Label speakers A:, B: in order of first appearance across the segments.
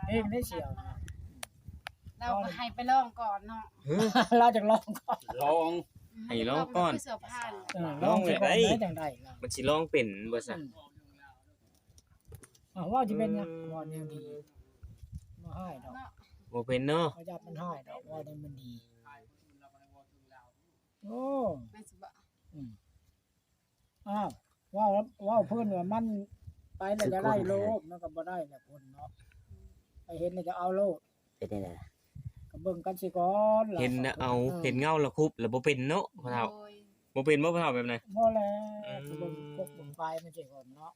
A: เองได้เสียวนะ
B: เราก็ให้ไปลองก่อนเนาะ
A: เราจะลองก่อน
C: ลอง
D: ให้ลองก่อน
B: เสื้อผ้า
A: ลองไปก่อนได้จังได๋ล่ะ
D: มันสิลองเป็นบ่ซั่น
A: ว่าสิเป็นหยังว่าแนวดีบ่ให้ดอก
B: เนาะ
D: บ่เป็นเนาะ
A: เขาจับมันให้ดอกว่าได้มันดีโอ้
B: แม่นสิบ่
A: อ้าวว้าวเพิ่นว่ามันไปแล้วจะได้โลภมันก็บ่ได้แหละคนเนาะไปเห็นแล้วจะเอาโลภ
E: เป็นได้ล่ะ
A: ก็เบิ่งกันสิก่อน
D: เห็นน่ะเอาเห็นเงาแล้วคุบแล้วบ่เป็นเนาะพ่อเฒ่า
B: โดย
D: บ่เป็นบ่พ่อเฒ่าแบบไหน
A: บ่แล้วก็เบิ่งกบเบิ่งปลายมันสิก่อนเนาะ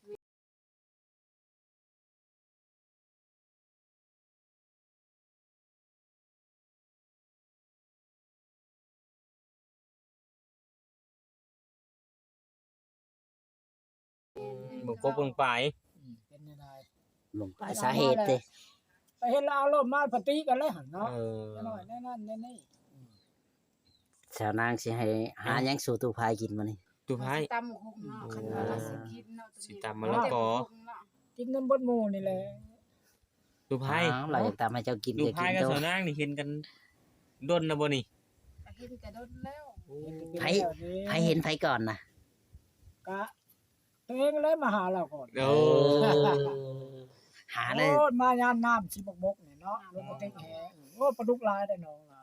D: บ่กบเบิ่งปลาย
A: เป็นจังได๋
E: ลงไปสาเหตุติ
A: ไปเห็นแล้วเอาโลภมาปฏิกันเลยหั่นเนาะ
D: เออ
A: น้อยแน่นั่นแน่นี่
E: ชาวนางสิให้หาหยังสู่ตู้พายกินมื้อนี้
D: ตุไผ
B: ตำหุงเนาะคันว่าเราสิกินเนาะ
D: สิตำมะละกอ
A: กินน้ำบดหมู่นี่แหละ
D: ตุไผ
E: อ้าวเราอยากตามให้เจ้ากิน
D: ตุ
E: ก็
D: ไผ
E: กิน
D: กับ
E: โต
D: สาวนางนี่เห็นกันดนนะบ่นี่
B: เห็นแต่โดนแล้ว
E: ไผเห็นไผก่อนน่ะ
A: กะตัวเองเลยมาหาเราก่อน
D: โอ้
E: หาเลย
A: โอ้มายามน้ำสิบกนี่เนาะลงมาเต็งแหโอ้ปลาดุกลายได้น้องล่ะ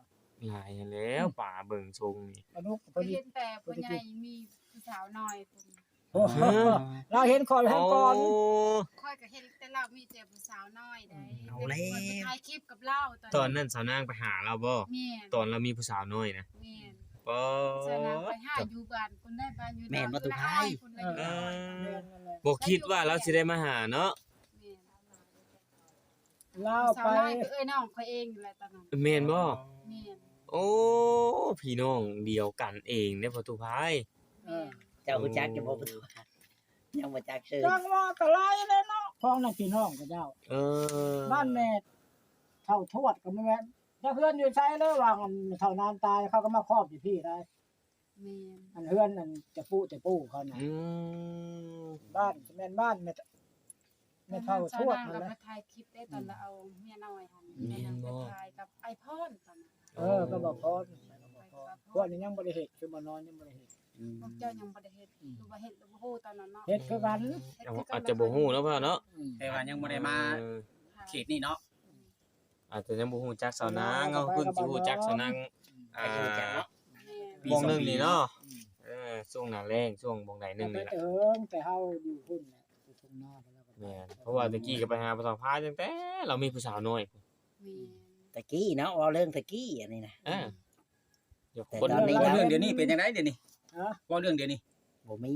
D: หลายแล้วป่าเบิ่งทรงนี่
A: ปลาดุก
B: เห็นแต่ผู้ใหญ่มีผู้สาวน้อยพุ่น
A: โอ้เราเห็นคอยเห็นก่อน
B: ค่อยก็เห็นแต่เรามีแต่ผู้สาวน้อยได้
E: เอาแล้ว
B: ไปถ่ายคลิปกับเรา
D: ตอนนั้นสาวนางไปหาเราบ่
B: แม่น
D: ตอนเรามีผู้สาวน้อยนะ
B: แม่น
D: ปอ
B: สนางไปหาอยู่บ้านคนได้บ้านอยู่
E: แม่นบ่ตุภาย
B: คนได้อยู่บ้าน
D: บ่คิดว่าเราสิได้มาหาเนาะ
B: แม่น
A: เรา
B: สา
A: ไป
B: วน้อยก็เอ้ยน้องเขาเองอยู่แหละตอนนั้น
D: แม่นบ่
B: แม่น
D: โอ้พี่น้องเดียวกันเองเด้อพ่อตุภาย
B: แม่น
E: เจ้ารู้จักจะบ่ประตูยังบ่จักชื่อ
A: จังว่ากะลายเลยเนาะพ้องนั่นพี่น้องกับเจ้า
D: เออ
A: บ้านแม่เท่าทวดก็แม่ถ้าเพื่อนอยู่ใช้เลยว่าเท่านานตายเขาก็มาครอบอยู่พี่ได้
B: แม่น
A: อันเฮือนนั่นจะปูเขาน่ะ
D: อืม
A: บ้านแม่นบ้านแม่เท่าทวด
B: สา
A: นั่
B: วน ง
A: แห
B: เรา
A: ละ
B: ไปถ่ายคลิปได้ตอนเราเอาเมียน้อยหั่นแม่นางไปถ่ายกับไอพอนตอนนั้น
A: ก็บอกพอพวกนี้ยังบ่ได้เฮ็ดคือบ่นอนยังบ่ได้เฮ็ด
B: พวกเจ้ายังบ่ได้เฮ็ดหรือว่าเฮ็ดหรือบ่ฮู้ตอนนั้นเนาะ
A: เฮ็ดคือกัน
D: อาจจะบ่ฮู้เนาะพ่อเนาะ
C: แต่ว่ายังบ่ได้มาเขตนี่เนาะ
D: อาจจะยังบ่ฮู้จักสาวนางเฮาเพิ่งสิฮู้จักสาวนาง
B: แม่น
D: วงหนึงนี่เนาะช่วงหน้าแล้งช่วงบ่งใดหนึงนี่ล่ะ
A: แต่เฮาอยู่พุ่นแหละอยู่ทุ่งนาไปแล้วก็
D: แม่นเพราะว่าตะกี้ก็ไปหาผู้สาวพาตั้งแต่เรามีผู้สาวน้อย
B: แม่น
E: ตะกี้เนาะว่าเรื่องตะกี้อันนี้นะ
D: เดี๋ยว
E: แต่
D: คน
E: ตอนนี้
C: ว่าเรื่องเดี๋ยวนี้เป็นจังไดเดี๋ยวนี้
A: ฮะ
C: ว่าเรื่องเดี๋ยวนี้
E: บ่มี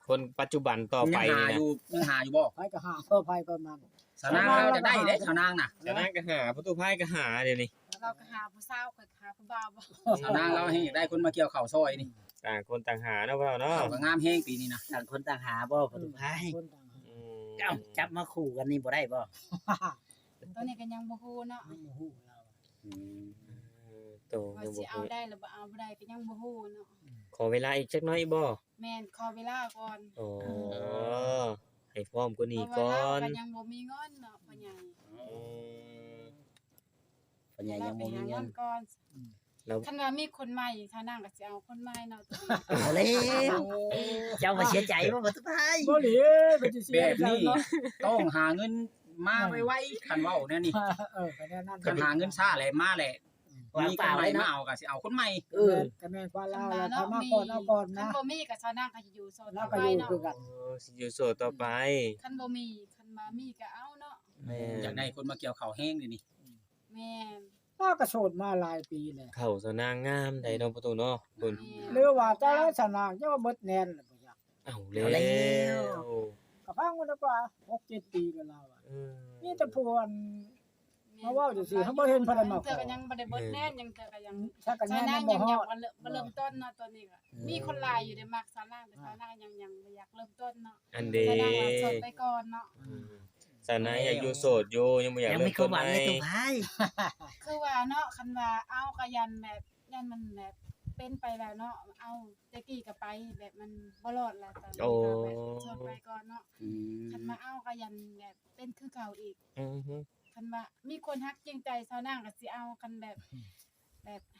D: คนปัจจุบันต่อไป
C: ยังหา
D: นี่
C: อ
D: นะ
C: ยู่ยังหาอยู่บ่
A: ไปก็หาเพื่อภัยก็มัน
C: สาวนางเราจะได้เด้สาวนางน่ะ
D: สาวนางก็หาผู้ตุภายก็หาเดี๋ยวนี้
B: เราก็หาผู้สาวก็หาผู้บ่าวบ่
C: สาวนางเราให้อยากได้คนมาเกี่ยวข้าวซอยนี่
D: ต่างคนต่างหาเนาะพ่อเนาะ
C: ข้าวก็งามแฮงปีนี้นะ
E: ต่างคนต่างหาบ่ประตูพาย
A: คนต่างหา
D: อืม
E: เอ้าจับมาคู่กันนี่บ่ได้บ่
B: ตอนนี้ก็ยังบ่ฮู้เนาะ
A: ไม่ฮู้เรา
E: อืม
D: โต
B: ว่า
D: ยัง
B: สิ
D: บ่
B: เอาได้หรือบ่เอาบ่ได้ก็ยังบ่ฮู้เนาะ
D: ขอเวลาอีกจักหน่อยบ่
B: แม่นขอเวลาก่อน
D: อ๋อให้พร้อมกว่านี้
B: เพราะ
D: ก่
B: ว่า
D: อ
B: เรา
D: น
B: ก็ยังบ่มีเงินเนาะพ่อใหญ่
D: อืม
E: ปัญญายังบ่มี
B: เราไปหา
E: เงิน
B: ก่อน
D: แล้ว
B: คันว่ามีคนใหม่ถ้านั่งก็สิเอาคนใหม่เนาะตัวนี้
E: เอาแล้วเจ้ามาเสียใจบ่ประตูพาย
A: บ่หลีเป็นสิเสี
C: แบ
A: ย
C: บนี้ต้องหาเงินมาไว้ๆคันเว้าแน่นี่
A: ไปแน่นั่น
C: คันหาเงินช้าแหละมาแหละ
E: วาง
C: มี
E: เป
C: คน
E: ล่า
C: ใหม่
E: เลย
C: มา
E: เนาะ
C: เอาก็สิเอาคนใหม่
E: เออ
A: ก็แม่นว่าเรา
B: คันว่า
A: ถ้า
B: เนาะ
A: มา
B: มี
A: ก่อนเอาก่อน
B: คัน
A: นะ
B: บ่มีก็ชาวนั่งก็สิอยู่โซน
A: เรา
B: ต่อ
A: ก็
B: ไป
A: อยู่
B: เนาะ
A: คือกัน
D: โอ้สิอยู่โสดต่อไป
B: คันบ่มีคันมามีก็เอาเนาะ
D: แม่
C: อยากได้คนมาเกี่ยวข้าวแห้งเดี๋ยวนี้
B: แม่น
A: เราก็โสดมาหลายปีแล้ว
D: เข้าสนางงามได้เนาะประตูเนาะเพิ่น
A: หรือว่าแต่ละสนางจะว่าเบิดแน่นบ่อยาก
D: เอาแล้
E: เอาแล้ว
D: ว
A: ก็ฟังมันแล้วกว่า 6-7 ปีแล้วเราอ่ะ
D: อืม
A: นี่แต่พวน มาเว้าจังซี่เฮาบ่เห็นเพิ่นมาขอ
B: เทื่อก็ยังบ่ได้เบิดแน่นยังเทื่อก็ยัง
A: ถ้ากัน
B: ชาว
A: แน่
B: นั่ง
A: บ่
B: ยัง
A: ฮ
B: อ
A: อด
B: ยากมาเริ่มต้นเนาะตอนนี้ก็มีคนหลายอยู่ในมักชาวนั่งแต่ชาวนั่งยังบ่อยากเริ่มต้นเนาะ
D: อันเด
B: ชาวนั่งว่าโสดไปก่อนเนาะ
D: สาวนางอยากอยู่โสดอยู่ยังบ่อยาก
E: ยัง
D: เริ่
E: มี
D: ม
E: ควา
D: ต้
E: ม
D: น
E: หวัง
D: ให
E: ใน
D: ม่
E: ตู้พาย
B: คือว่าเนาะคันว่าเอาก็ยันแบบยันมันแบบเป็นไปแล้วเนาะเอาแตะกี้ก็ไปแบบมันบ่รอดแล้วตอนนี้ก็แบบโสดไปก่อนเนาะ
E: อืม
B: คันมาเอาก็ยันแบบเป็นคือเก่าอีก
D: อือฮึ
B: คันว่ามีคนฮักจริงใจสาวนางก็สิเอาคันแบบ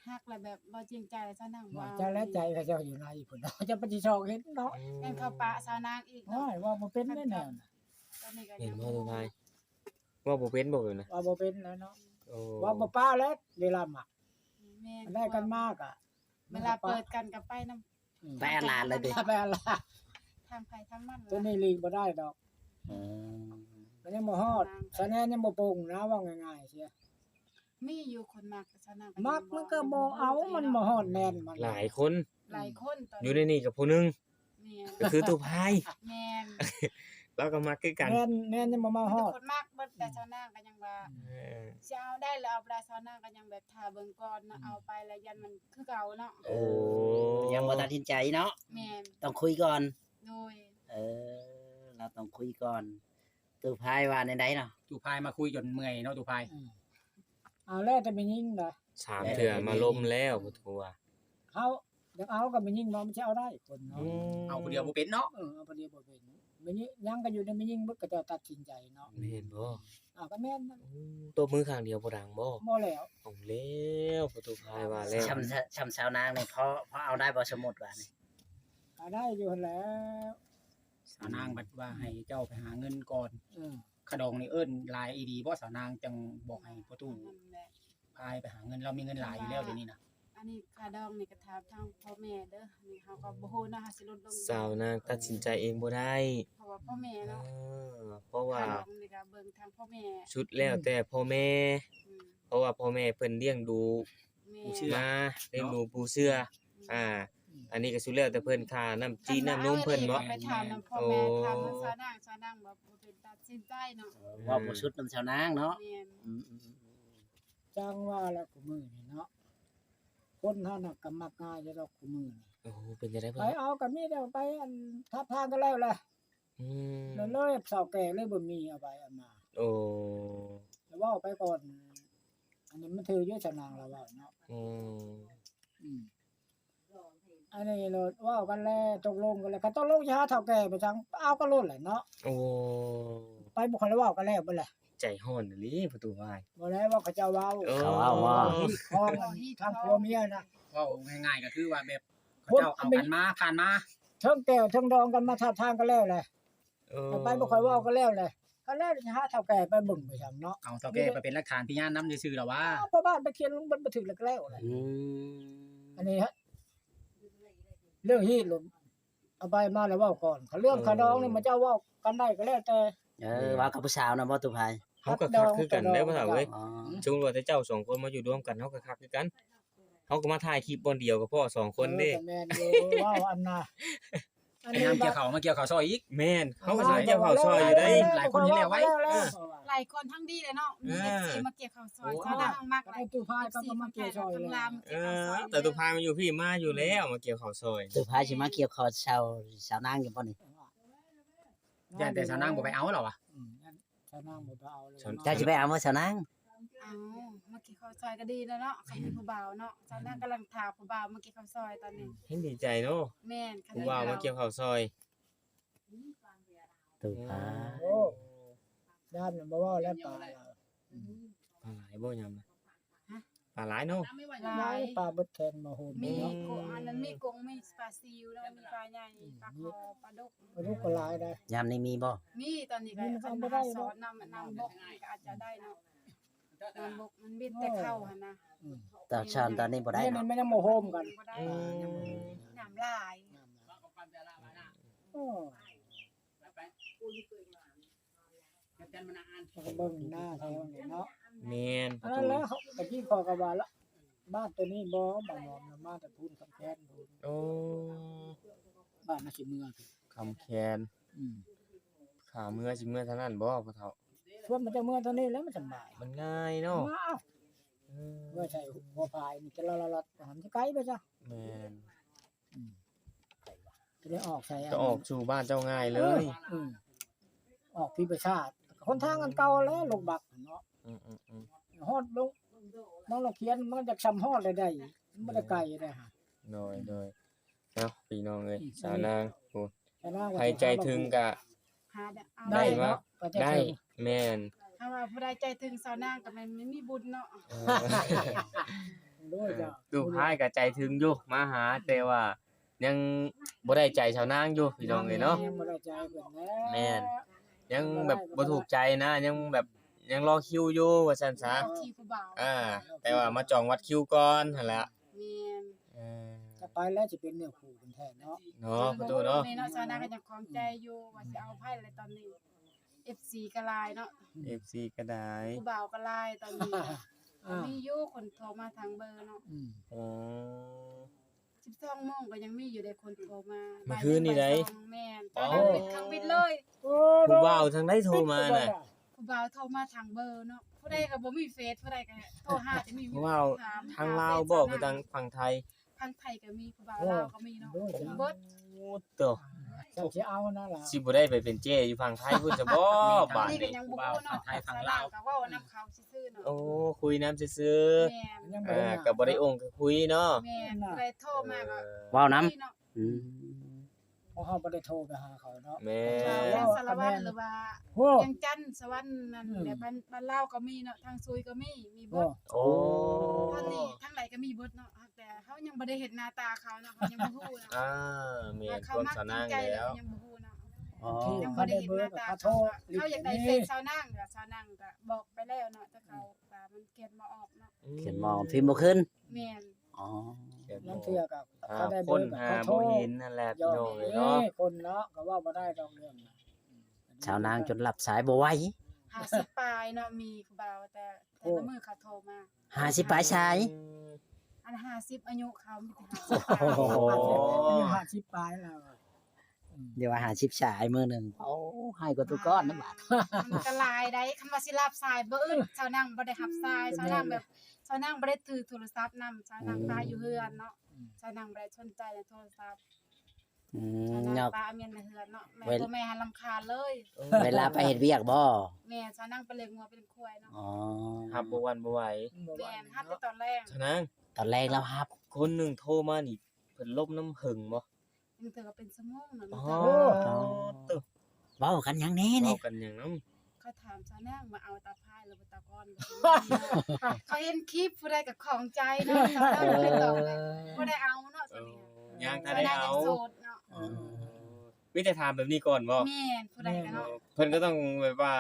B: ฮักแล้วแบบบ่จริงใจสาวนางบ่
A: ว่า
B: เอา
A: เจ้าและใจเขาเจ้าอยู่ในพุ่นเนาะจะปฏิชอกเห็นเนาะ
B: แม่นเขาปะสาวนางอีก
A: ว่า
B: เนาะ
A: ว่าบ่เป็นแน่ๆน่ะ
B: ตอนนี้ก็
D: เห็น
B: ยัง
D: บ่ทุกทายว่าบ่เป็นบ่เลยนะ
A: ว่าบ่เป็นแล้วเนาะ
D: โอ้
A: ว่าบ่ป้าแล้วเวลาหมัก
B: แม่น
A: ได้กันมากอ่ะ
B: เวลาเปิดกันก็ไปนำ
E: ไปอาลานเลยติ
A: ไปอะไร
B: ทางไผทางมัน
A: ตัวนี้ลีกบ่ได้ดอก
E: อืม
A: มันยังบ่ฮอดฉะนั้นยังบ่ปรุงนะว่าง่ายๆเสีย
B: มีอยู่คนมักสาวนาง
A: มักมันก็บ่เอามันบ่ฮอดแน่นมัน
D: หลายคน
B: หลายคนตอน
D: อยู่ในนี่กับผู้หนึง
B: แม่น
D: ก็คือตู้พาย
B: แม่น
D: แล้วก็มักคือกัน
A: แน่นแน่นยังบ่มาฮอด
B: คนมักเบิดแต่สาวนางก็ยังว่า
D: เออ
B: สิเอาได้แล้วเอาไปได้สาวนางก็ยังแบบท่าเบิ่งก่อนเนาะเอาไปแล้วยันมันคือเก่าเนาะ
D: โอ้
E: ยังบ่ตัดสินใจเนาะ
B: แม่น
E: ต้องคุยก่อน
B: โดย
E: เราต้องคุยก่อนตู้พายว่าในใดเนาะ
C: ตู่พายมาคุยจนเมื่อยเนาะตู่พาย
A: เอาแล้วแต่ไม่ยิ่งนะ
D: สามเถื่อมาล้มแล้วบ่ทัว
A: เขาอยากเอาก็ไม่ยิ่งเนาะมันจะเอาได้คนเนาะ
C: เอาผู้เดียวบ่เป็นเนาะ
A: เอาพอดีบ่เป็นไม่ยิ่งยังก็อยู่ในไม่ยิ่งเบิดก็จะตัดสินใจเนาะ
D: แม่นบ่
A: เอาก็แม่นนั่น
D: ตัวมือข้างเดียวบ่ดังบ่
A: บ่แล้ว
D: เอาแล้วประตูพายว่าแล้ว
E: ช้ำสาวนางนี่พอเอาได้บ่สมมุติว่านี่
A: เอาได้อยู่หั่นแหล้ว
C: สาวนางบัดว่าให้เจ้าไปหาเงินก่อน
A: อืม
C: ขะดองนี่เอิ้นหลายอีดีบ่สาวนางจังบอกให้ประตู
B: นั่นแหละ
C: พายไปหาเงินเรามีเงินหลายอยู่แล้วเดี๋ยวนี้นะ
B: อันนี้ค่าดองนี่ก็ถามทางพ่อแม่เด้อนี่เฮาก็บ่ฮู้นะเฮาสิลดลง
D: สาวนางตัดสินใจเองบ่ได้
B: เพราะว่าพ่อแม่เนาะ
D: เพราะว่า
B: ค่าดองนี่ก็เบิ่งทางพ่อแม่
D: ชุดแล้วแต่พ่อแม่
B: อืม
D: เพราะว่าพ่อแม่เพิ่นเลี้ยงดู
B: แม่
D: มาเลี้ยงดูปูเสื้ออันนี้ก็สุดแล้วแต่เพิ่นค่าน้ำจีนน้ำนมเพิ่นบ่
B: ไปถามนำพ่อแม่ถามนำสาวนางบ่เป็นตัดสินใจเนาะ
E: ว่าบ่สุดนำสาวนางเนาะ
B: แม่น
E: อืม
A: จังว่าแล้วกูมือนี่เนาะคนเฮาน่ะก็มักง่ายอยู่ดอกกูมือนี่
D: โอ้เป็นจังได๋
A: ไป
D: เพิ่น
A: เอาก็มีแล้วไปอันทับทางก็แล้วแหละ
D: อืม
A: แล้วเลยเฒ่าแก่เลยบ่มีเอาไปเอามา
D: โอ้
A: แล้วเว้าไปก่อน อันนี้มันถืออยู่ชะนางแล้วเว้าเนาะ
D: อืม
A: อืมอันนี้เราเว้ากันแล้วตกลงกันแล้วก็ตกลงสิหาเฒ่าแก่ไปจังเอาก็โลดแหละเนาะ
D: โอ้
A: ไปบ่ค่อยได้เว้ากันแล้วเบิดแหละ
D: ใจฮ้อนอีหลีประตูพาย
A: บ่แล้วว่าเขาเจ้าเว้า
E: เขาเอาว่า
A: ของอันทางผัวเมียนะ
C: เว้าง่ายๆก็คือว่าแบบเขา
A: คน
C: เจ้าเอากันมาผ่านมา
A: เทิงแก้วเทิงดองกันมาทับทางกันแล้วแหละ
D: โอ้
A: แต่ไปบ่ค่อยเว้ากันแล้วแหละก็แล้วสิหาเฒ่าแก่ไปเบิ่งไปจังเนาะ
C: เอาเท่าแก่ไปเป็นหลักฐานพยานนำซื่อๆแล้วว่า
A: เพราะบ้านไปเขียนลงบนบันทึกแล้วแหละ
E: อืม
A: อันนี้ฮะเรื่องฮีดลงเอาไปมาแล้วเว้าก่อนเขาเรื่องคาดองนี่มันจะเว้ากันได้ก็แล้วแต่
E: ว่ากับผู้สาวนะบ่ตู้พาย
D: เฮาก็คักคือกันเด้อพ่อเฒ่าเอ้ย
E: อ๋อ
D: จุงว่าแต่เจ้าสองคนมาอยู่ร่วมกันเฮาก็คักคือกันเฮาก็มาถ่ายคลิปบนเดียวกับพ่อสองคนเด้
A: แม่นอยู่เว้าอันน่ะอัน
C: พยา
A: นี้
C: ยามเกี่ยวเขามาเกี่ยวเขาซอยอีก
D: แม่นเฮาก็สิให้เจ้าเข้าซอยอยู่ได้
C: หลายคนเห็นแล้วไว้
B: หลายคนทั้งดีเลยเนาะมี FC มาเกี่ยวข้าวซอย
D: โอ้
B: สาวนางมัก
A: ก็ได้ตู้พายก็มาเกี่ยวซอยเลย
D: แต่ตุพายมาอยู่พี่มาอยู่แล้วมาเกี่ยวข้าวซอย
E: ตู้พายสิมาเกี่ยวคอสาวนางอยู่บ่นี่
C: ย่านแต่สาวนางบ่ไปเอาหรอวะ
A: ชาวนางบ่ไปเอาเลย
E: เจ้าสิไปเอาบ่สาวนาง
B: เอามาเกี่ยวข้าวซอยก็ดีแล้วเนาะคันมีผู้บ่าวเนาะสาวนางกำลังถามผู้บ่าวมาเกี่ยวข้าวซอยตอนนี้
D: เห็นดีใจเนาะ
B: แม่นคัน
D: ผู้ว่ามาเกี่ยวข้าวซอย
E: ตู้พาย
A: โอ้ย่านบ่เว้าแล้วปลา
D: ปลาหลายบ่ยำนะปลาหลายเนาะ
B: หลาย
A: ปลาเบิดแทนมาโหด
B: มี
A: เนาะ
B: กุ้งอันนั้นมีกุ้งมีปลาซิวแล้วมีปลาใหญ่ปลาคอปลาดุก
A: บ่รู้ก็หลายได้
E: ยามนี้มีบ่
B: มีตอนนี้ก็
A: มัน
B: คัน
A: ทำบ่
B: มา
A: ได้
B: ส
A: เนาะ
B: อนนำบกนี่ก็อาจจะได้เนาะนำบกมันบินแต่เข้าหั่นนะ
E: ตอนชอนตอนนี้บ่ได้
A: นี่
E: เนาะ
A: มันยังบ่โฮมกัน
B: บ่ได้
D: อืม
B: น้ำลาย
A: โอ้ก็เบิ่งหน้าแถวนี่เนาะ
D: แม่นประ
A: นั่
D: ตู
A: นแหล้วเขาตะกี้พอก็ว่าละบ้านตัวนี้บ่บ้านหอมนะมาแต่พูนคำแค้นพูน
D: โอ้
A: บ้านน่ะสิเมือง
D: คำแคน
A: อืม
D: ขาเมื่อสิเมื่อเท่านั้นบ่พ่อเฒ่า
A: ส่วนมันจะเมืองเท่านี้แล้วมันสบาย
D: มันง่ายเนาะ
A: ว้าวเมื่อใส่หัวพายนี่จะละๆหันจะไกลไปจ้ะ
D: แม่น
A: จะได้ออกใส่
D: จะออกสู่บ้านเจ้าง่ายเลย
A: อืมออกพี่ประชาติคนทางกันเก่าแล้วลงบักเนาะ
D: อืม
A: ฮอดลงน้องเราเขียนมันจะซ้ำฮอดเลยได้มันบ่ได้ไกลได้ฮะ
D: โดยเนาะพี่น้องเอ้ยสาวนางโอ้
A: แต่ว่า
D: ใครใจถึงก็
B: หาเอา
A: ได้
D: ได้
A: เนาะก็จะ
D: ได้
A: ถึง
D: แม่น
B: ถ้าว่าผู้ใดใจถึงสาวนางก็มันไม่มีบุญเนาะ
A: ด้วยจ้ะ
D: ตู้พายก็ใจถึงอยู่มาหาแต่ว่ายังบ่ได้ใจชาวนางอยู่พี่น้องเอ้ยเนาะ
A: ยังบ่ได้ใจเพิ่นแน่
D: แม่น ยังแบบบ่ถูกใจนะยังแบบยังรอคิวอยู่ว่าซั่นซะ
B: ที่ผู้บ่าว
D: แต่ว่ามาจองวัดคิวก่อนหั่นล่ะ
B: แม่น
D: เออ
A: จะไปแล้วสิเป็นเนื้อคู่กันแท้เนาะ
D: เนาะประตูเนาะ
B: เนาะสาวนางก็ยังคล้องใจอยู่ว่าสิเอาไพ่อะไรตอนนี้ FC ก็ลายเนาะ
D: FC ก็ได้
B: ผู้บ่าวก็ลายตอนนี้
A: อ่า
B: มีอยู่คนโทรมาทางเบอร์เนาะ
A: อืม
D: อ๋อ
B: 12 โมงก็ยังมีอยู่ได้คนโทรมา
D: เมื่อคืนนี่ได
B: แม่นตอนนั้นปิดเครื่องบินเลย
D: ผู้บ่าวทางใดโทรมาน่ะ
B: ผู้บ่าวโทรมาทางเบอร์เนาะผู้ใดก็บ่มีเฟซผู้ใดก็โทรหาจะมี
D: ผู้บ่าวทางลาวบ่คือทางฝั่งไทย
B: ทางไทยก็มีผู้บ่าวลาวก็มีเนาะ
A: ด้วยจ้ะ
B: เบิด
D: โอ้ตัว
A: จักสิเอานะล่ะ
D: สิบ่ได้ไปเป็นเจ้อยู่ฝั่งไทยพุ่นจะบ่บาด
B: นี่ก็
D: นี้
B: ยังบ่ฮู้เนาะไทยฝั่งลาวก็เว้านำเขาซื่อๆเนาะ
D: โอ้คุยน้ำซื่อ
B: แม่น
A: ยัง
D: ๆ
A: บ่ได้
D: ก็บ่ได้องค์ก็คุยเนาะ
B: แม่นผู้ใดโทรมาก็
E: เว้านํ
B: คุยเนาะ
E: อืม
A: เพราะเฮาบ่ได้โทรไปหาเขาเนาะ
D: แม่
B: เรื่องสารวัตรหรือว่า
A: โอ้
B: ยังจันทน์สวรรค์นั่นแหละบ้านลาวก็มีเนาะทางซุยก็มีเบิ
A: โอ้
B: ด
D: โอ้
B: ตอนนี้ทางไหนก็มีเบิดเนาะแต่เฮายังบ่ได้เห็นหน้าตาเขาเนาะเขายังบ่ฮู้เนาะ
D: แม่น
B: เขา
D: ความ
B: มัก
D: สา
B: จ
D: นาง
B: ใจ
D: แล้ว
B: ยังบ่ฮู้เนาะ
E: อ๋อ
B: ยัง
A: เขา
B: บ่ได้
A: ได้
B: เห็น
A: เบอ
B: ห
A: ร์
B: น้า
A: กับ
B: ตา
A: เขาโทร
B: เขาอยากได้เฟซชาวนางก็ชาวนางก็บอกไปแล้วเนาะแต่เขาก็มันเขียนบ่ออกเนาะ
E: เขียนมองพิมพ์บ่ขึ้น
B: แม่น
E: อ๋อ
A: นั่นเทื่อกับ
D: หา
A: เขาได้
D: ค
A: เบอน ร์กับ
D: หา
A: เขาโทร
D: บ่เห็นนั่นแหละพี่
A: ยอ
D: น้อง
A: ม
D: เอ้ย
A: เอ้
D: เนาะ
A: คนเนาะก็ว่าบ่ได้ดอกเรื่องน่ะ
E: ชาวนางจนหลับสายบ่ไหว
B: 50ปลายเนาะมีผู้บ่าวแต่ละมื้อเขาโทรมา
E: 50ปลายชาย
B: อัน50อายุเขามีแต่
E: โอ้โห
A: อายุ50ปลายแล้วอะ
E: เดี๋ยวว่า50ชายมื้อหนึงโอ้ให้กว่าตุก้อนนะบาด
B: 50มันก็หลายได้คำว่าสิรับสายบ่อื่นชาวนางบ่ได้รับสายชาวนางแบบชาวนางบ่ได้ถือโทรศัพท์นำชาวนางตาอยู่เฮือนเนาะชาวนางบ่ได้สนใจในโทรศัพท์
E: อื
B: ชาว
E: ม
B: นา
E: เนาะ
B: ปลาเมียนในเฮือนเนาะแม่
E: เว้น
B: บ่แม่หันรำคาญเลย
E: เวลาไปเฮ็ดเวียกบ่
B: แม่ชาวนั่งไปเลี้ยงงัวเป็นควายเนาะ
E: อ๋อ
D: ครับบ่วันบ่ไหว
B: แม่ฮัดแต่ตอนแรก
D: ฉะนั้น
E: ตอนแรกแล้วครับ
D: คนหนึงโทรมานี่เพิ่นลบน้ำหึงบ่
B: ยังเถือเป็นสมองเนาะ
D: อ๋อ
B: จ้ะ
D: ตึ
E: เว้ากันหยังแน่นี่
D: เว้ากันหยังนำ
B: เขาถามชาวนั่งมาเอาตาพายหรือตาก้อนเขาเห็นคลิปผู้ใดกับของใจเนาะชาวนั่งก็เลยตอบเลยบ่ได้เอาเนาะตัวนี้
D: ยังถ้า
B: ชาว
D: ได้
B: นั่ง
D: เอา
B: ยังโสดเนาะ
D: มีแต่ถามแบบนี้ก่อนบ่
B: แม่นผู้ใดกันเนาะ
D: เพิ่นก็ต้องแบบว่า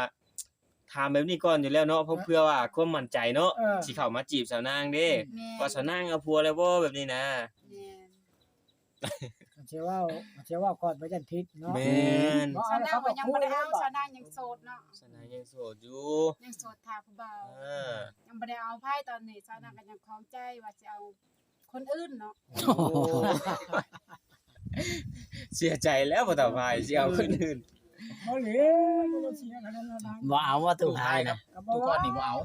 D: ถามแบบนี้ก่อนอยู่แล้วเนาะเพราะเพื่อว่าความมั่นใจเนาะ
A: เออ
D: สิเข้ามาจีบสาวนางเด้
B: แม่น
D: ว่าสาวนางเอาผัวแล้วบ่แบบนี้นะ
B: แม่น
A: เชื่อว่าก่อนไปจันทิศเนาะ
D: แม่น
A: บ่
B: ชาว
A: แล้ว
B: นั่ง
A: เขา
B: ก็
A: ก็
B: ยัง
A: พู
B: บ่
A: ด
B: ได้
A: แล้
B: เอา
A: ว
B: ชาวนั่งยังโสดเนาะ
D: สาวนางยังโสดอยู่
B: ยังโสดทาผู้บ่าว
D: อ่า
B: ยังบ่ได้เอาไพ่ตอนนี้ชาวนั่งก็ยังของใจว่าสิเอาคนอื่นเนาะ
D: โอ้เสียใจแล้วบ่ต่อไปสิเอาคนอื่น
A: บ่เหลียวบ่เสียกันแล้วนะ
E: บ่เอาว่าตุพายนะ
A: ก็บ่
C: ทุกค
A: ว่าน
C: นี่บ่เอา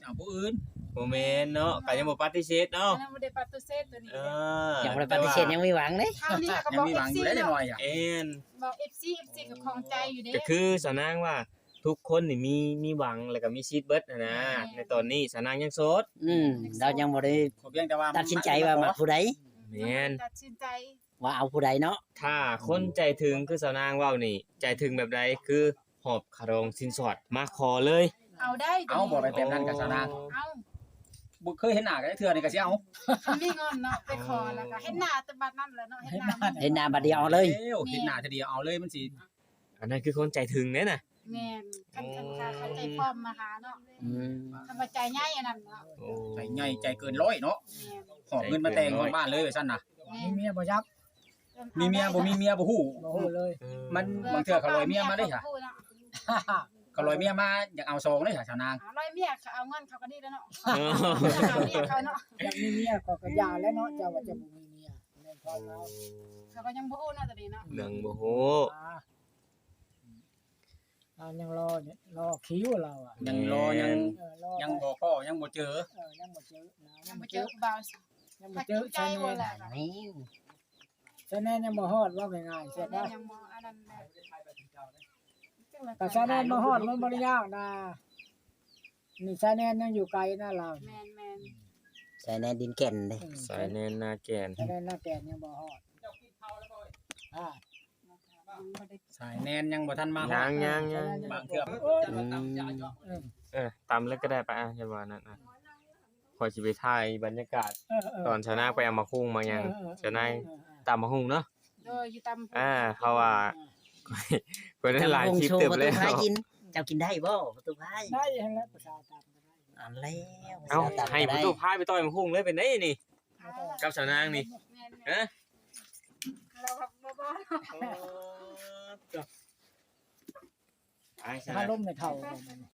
C: เอาผู้อื่น
D: บ่แม่นเนาะก็ยังบ่ปฏิเสธเนาะ
B: อันนั้นบ่ได้ปฏิเสธตัวนี้
D: เอ
B: เด้อ
D: อ
E: ยังบ่ได้ปฏิเสธยังมีหวังเด้
B: ทางนี้ก็
C: ยั
B: บ
C: ง
B: อก
C: มีหวังอยู่
B: FC
C: ได้จังหน่
B: เนาะ
C: อยอ่ะ
D: เอ็น
B: บอก FC ก็ของใจอยู่เด้
D: ก็คือสาวนางว่าทุกคนนี่มีหวังแล้วก็มีชีวิตเบิดนะ ในตอนนี้สาวนางยังโสด
E: เรายังบ่ได้
C: ขอเพียงแต่ว่า
E: ตัดสินใจว่ามักผู้ใด
D: แม่น
B: ตัดสินใจ
E: ว่าเอาผู้ใดเนาะ
D: ถ้าคนใจถึงคือสาวนางเว้านี่ ใจถึงแบบใดคือหอบคารองสินสอดมาขอเลย
B: เอาได้
C: เอาบ่ไปแบบนั้นกับสาวนาง
B: เอา
C: บ่เคยเห็นหน้ากันเทื่อนี่ก็สิเอา
B: คันมีเงินเนาะไปขอแล้วก็เฮ็ดหน้าแต่บัดนั้นแหละเนาะเฮ็ดหน้ามัน
E: เห็นหน้าบัดเดียวเอาเลย
C: เห็นหน้าทีเดียวเอาเลยมันสิ
D: อันนั้นคือคนใจถึงเนี่ยน่ะ
B: แม่นคันเข้าใจพร้อมมาหาเนาะ
E: อืม
B: คำว่าใจใหญ่อันนั้นเนาะ
D: โอ้
C: ใจใหญ่ใจเกินร้อยเนาะ
B: แม่น
C: หอบเงินมาแต่งของบ้านเลยว่าซั่นน่ะ
B: แม่
A: มี
B: น
A: เมียบ่ยัก
C: มีเมียบ่มีเมียบ่ฮู้
A: บ่ฮู้เลย
C: มันบางเทื่อเขาลอยเมียมาได้ค่ะ
B: พูเนาะ
C: เขาลอยเมียมาอยากเอาซองได้ค่ะชาวนาง
B: เอาร้อยเมียเขาเอาเงินเขาก็ดีแล้วเนาะ
D: เออ
B: เอาเมียเขาเนาะ
A: อยากมีเมียก็ยาแล้วเนาะเจ้าว่าจะบ่มีเมียแม่นพอแล้ว
B: เขาก็ยังบ่ฮู้เนาะตอนนี้เนาะ
D: เรื่องบ่ฮู้
A: ยังรอเนี่ยรอคิวเราอ่ะ
C: ยังรอยัง
A: รอ
C: ยังบ่พอยังบ่เจอ
A: ยังบ่เจอนะ
B: ยังบ่เจอผู้บ่าว
A: ยังบ่
B: ถ้า
A: เจ
B: จริ
A: อง
B: ใจ
A: ใช่
B: บ่
A: แน่
B: ล่ะ
E: นี่
A: ใช่แน่ยังบ่ฮอดว่าง่ายๆใช่
B: แต่
A: ปะ
B: ยังบ่อันนั้นแหละ
A: แต่ใช่แน่มาฮอดมันบ่ได้ยากนะนี่ใช่แน่ยังอยู่ไกลนะเรา
B: แม่น
E: ใส่ในดินแก่นเด้
D: สายแน่นนาแก่น
A: ใช่แน่หน้าแก่ยังบ่ฮอดอ่า
B: บ่ได้
C: สายแนนยังบ่ทันมา
D: ยัง
C: บางเทื่อ
D: ตามเลยก็ได้ไปอ่ะอย่าว่านั่นน่ะขอยสิไปถ่ายบรรยากาศตอนชาวนางไปเอามาคุ้งมาหยังชาวนางตามมาคุ้งเนาะ
B: โดยอยู่ตาม
D: เพราะว่าก็ได้หลายคลิปเต็ม
E: ประ
D: แล้
E: ตู
D: ว
E: พายกิน เจ้ากินได้บ่ประตูพาย
A: ได้หั่นแหละประชาตามก็ได้
E: อันแล้ว
D: เอ้า
E: ตาม
D: ให้
E: ก็
D: ประ
E: ได้
D: ตูพายไปต่อยมาคุ้งเลยเป็นได้นี่ กับชาวนางนี่
B: แม่น
D: ฮะ
B: ๆเราครับบ่
D: ไอ้ชา
A: ถ้า
D: นา
A: ล้มในเท่ากัน